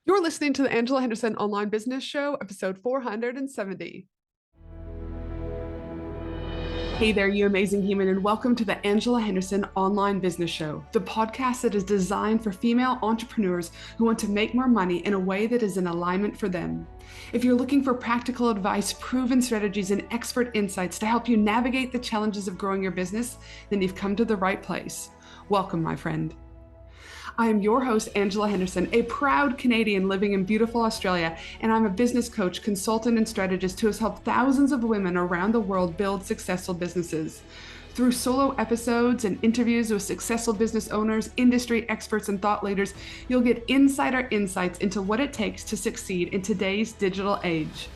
You're listening to the Angela Henderson Online Business Show, episode 470. Hey there, you amazing human, and welcome to the Angela Henderson Online Business Show, the podcast that is designed for female entrepreneurs who want to make more money in a way that is in alignment for them. If you're looking for practical advice, proven strategies, and expert insights to help you navigate the challenges of growing your business, then you've come to the right place. Welcome, my friend. I am your host, Angela Henderson, a proud Canadian living in beautiful Australia, and I'm a business coach, consultant, and strategist who has helped thousands of women around the world build successful businesses. Through solo episodes and interviews with successful business owners, industry experts, and thought leaders, you'll get insider insights into what it takes to succeed in today's digital age.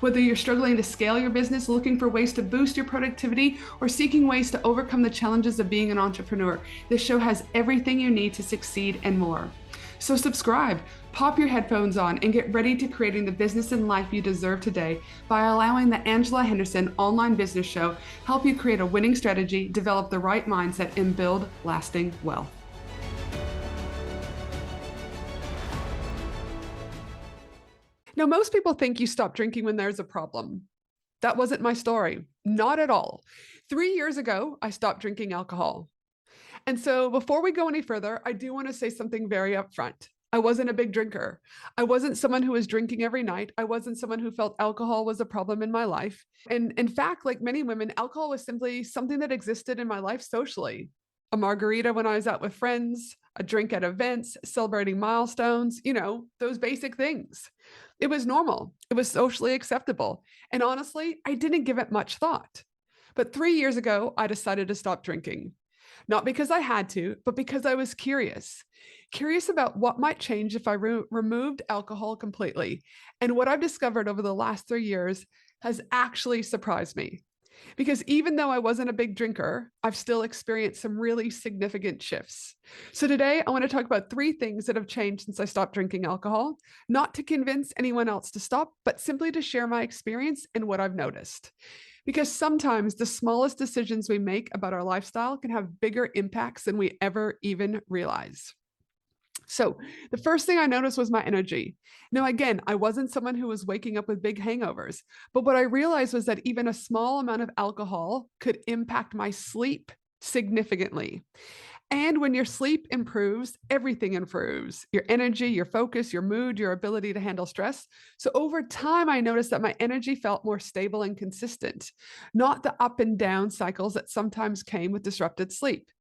Whether you're struggling to scale your business, looking for ways to boost your productivity, or seeking ways to overcome the challenges of being an entrepreneur, this show has everything you need to succeed and more. So subscribe, pop your headphones on, and get ready to creating the business and life you deserve today by allowing the Angela Henderson Online Business Show help you create a winning strategy, develop the right mindset, and build lasting wealth. Now, most people think you stop drinking when there's a problem. That wasn't my story. Not at all. 3 years ago, I stopped drinking alcohol. And so before we go any further, I do want to say something very upfront. I wasn't a big drinker. I wasn't someone who was drinking every night. I wasn't someone who felt alcohol was a problem in my life. And in fact, like many women, alcohol was simply something that existed in my life socially. A margarita when I was out with friends, a drink at events, celebrating milestones, those basic things. It was normal. It was socially acceptable. And honestly, I didn't give it much thought. But 3 years ago, I decided to stop drinking. Not because I had to, but because I was curious about what might change if I removed alcohol completely. And what I've discovered over the last 3 years has actually surprised me. Because even though I wasn't a big drinker, I've still experienced some really significant shifts. So today I want to talk about 3 things that have changed since I stopped drinking alcohol, not to convince anyone else to stop, but simply to share my experience and what I've noticed. Because sometimes the smallest decisions we make about our lifestyle can have bigger impacts than we ever even realize. So the first thing I noticed was my energy. Now, again, I wasn't someone who was waking up with big hangovers, but what I realized was that even a small amount of alcohol could impact my sleep significantly. And when your sleep improves, everything improves: your energy, your focus, your mood, your ability to handle stress. So over time, I noticed that my energy felt more stable and consistent, not the up and down cycles that sometimes came with disrupted sleep.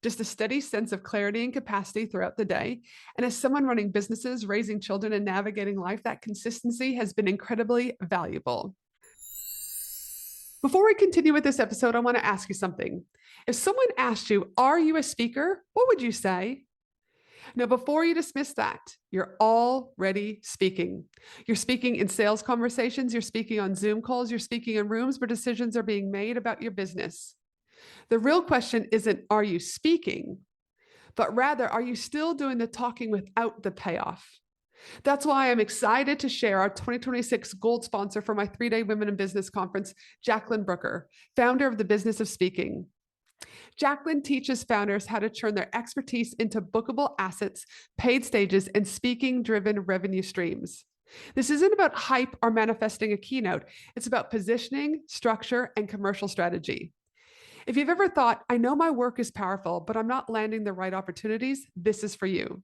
Just a steady sense of clarity and capacity throughout the day. And as someone running businesses, raising children, and navigating life, that consistency has been incredibly valuable. Before we continue with this episode, I want to ask you something. If someone asked you, "Are you a speaker?" what would you say? Now, before you dismiss that, you're already speaking. You're speaking in sales conversations, you're speaking on Zoom calls, you're speaking in rooms where decisions are being made about your business. The real question isn't, are you speaking? But rather, are you still doing the talking without the payoff? That's why I'm excited to share our 2026 gold sponsor for my 3-day Women in Business conference, Jacqueline Brooker, founder of the Business of Speaking. Jacqueline teaches founders how to turn their expertise into bookable assets, paid stages, and speaking-driven revenue streams. This isn't about hype or manifesting a keynote. It's about positioning, structure, and commercial strategy. If you've ever thought, "I know my work is powerful, but I'm not landing the right opportunities," this is for you.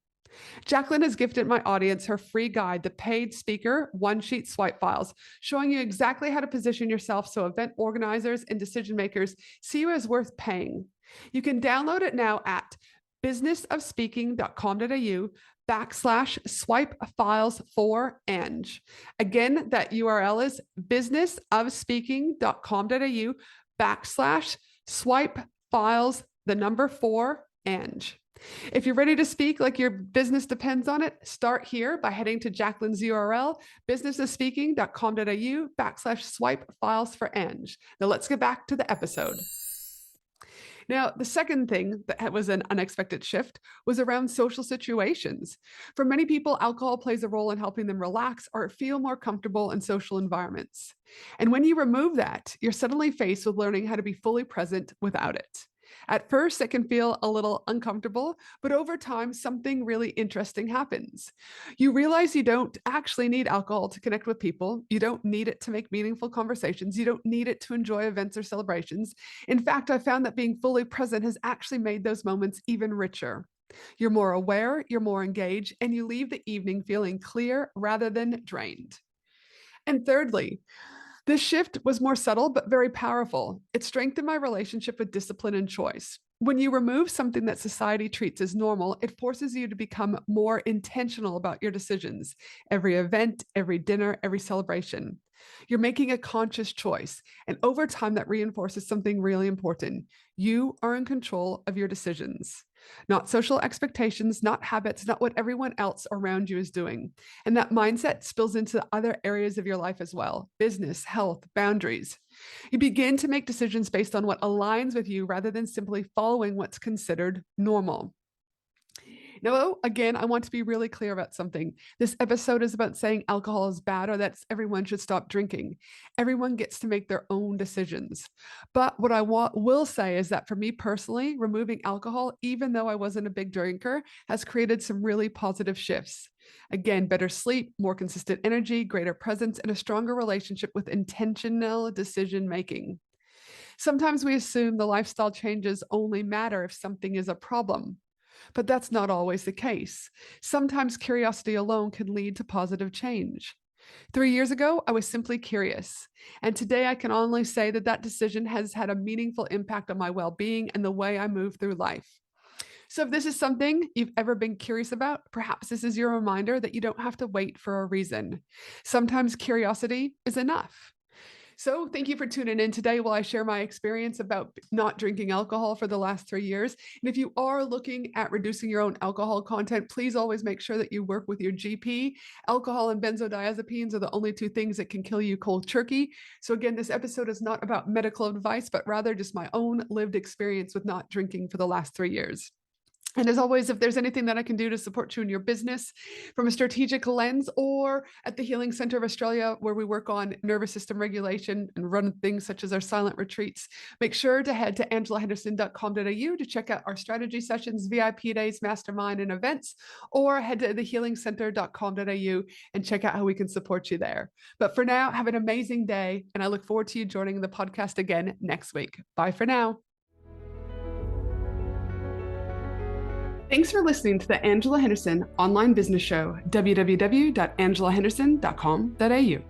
Jacqueline has gifted my audience her free guide, the Paid Speaker One-Sheet Swipe Files, showing you exactly how to position yourself so event organizers and decision makers see you as worth paying. You can download it now at businessofspeaking.com.au/swipe files for Ange. Again, that URL is businessofspeaking.com.au/swipe files, the number 4 Ange. If you're ready to speak like your business depends on it, start here by heading to Jacqueline's URL, businessofspeaking.com.au/swipe files for Ange. Now let's get back to the episode. Now, the second thing that was an unexpected shift was around social situations. For many people, alcohol plays a role in helping them relax or feel more comfortable in social environments. And when you remove that, you're suddenly faced with learning how to be fully present without it. At first, it can feel a little uncomfortable, but over time, something really interesting happens. You realize you don't actually need alcohol to connect with people. You don't need it to make meaningful conversations. You don't need it to enjoy events or celebrations. In fact, I found that being fully present has actually made those moments even richer. You're more aware, you're more engaged, and you leave the evening feeling clear rather than drained. And thirdly, this shift was more subtle but very powerful. It strengthened my relationship with discipline and choice. When you remove something that society treats as normal, it forces you to become more intentional about your decisions. Every event, every dinner, every celebration. You're making a conscious choice. And over time, that reinforces something really important. You are in control of your decisions, not social expectations, not habits, not what everyone else around you is doing. And that mindset spills into other areas of your life as well: business, health, boundaries. You begin to make decisions based on what aligns with you rather than simply following what's considered normal. Now, again, I want to be really clear about something. This episode is about saying alcohol is bad or that everyone should stop drinking. Everyone gets to make their own decisions. But what I will say is that for me personally, removing alcohol, even though I wasn't a big drinker, has created some really positive shifts. Again, better sleep, more consistent energy, greater presence, and a stronger relationship with intentional decision making. Sometimes we assume the lifestyle changes only matter if something is a problem. But that's not always the case. Sometimes curiosity alone can lead to positive change. 3 years ago, I was simply curious. And today I can only say that that decision has had a meaningful impact on my well being and the way I move through life. So, if this is something you've ever been curious about, perhaps this is your reminder that you don't have to wait for a reason. Sometimes curiosity is enough. So, thank you for tuning in today while I share my experience about not drinking alcohol for the last 3 years. And if you are looking at reducing your own alcohol content, please always make sure that you work with your GP. Alcohol and benzodiazepines are the only two things that can kill you cold turkey. So, again, this episode is not about medical advice, but rather just my own lived experience with not drinking for the last 3 years. And as always, if there's anything that I can do to support you in your business from a strategic lens, or at the Healing Center of Australia, where we work on nervous system regulation and run things such as our silent retreats, make sure to head to angelahenderson.com.au to check out our strategy sessions, VIP days, mastermind, and events, or head to thehealingcenter.com.au and check out how we can support you there. But for now, have an amazing day, and I look forward to you joining the podcast again next week. Bye for now. Thanks for listening to the Angela Henderson online business show, www.angelahenderson.com.au.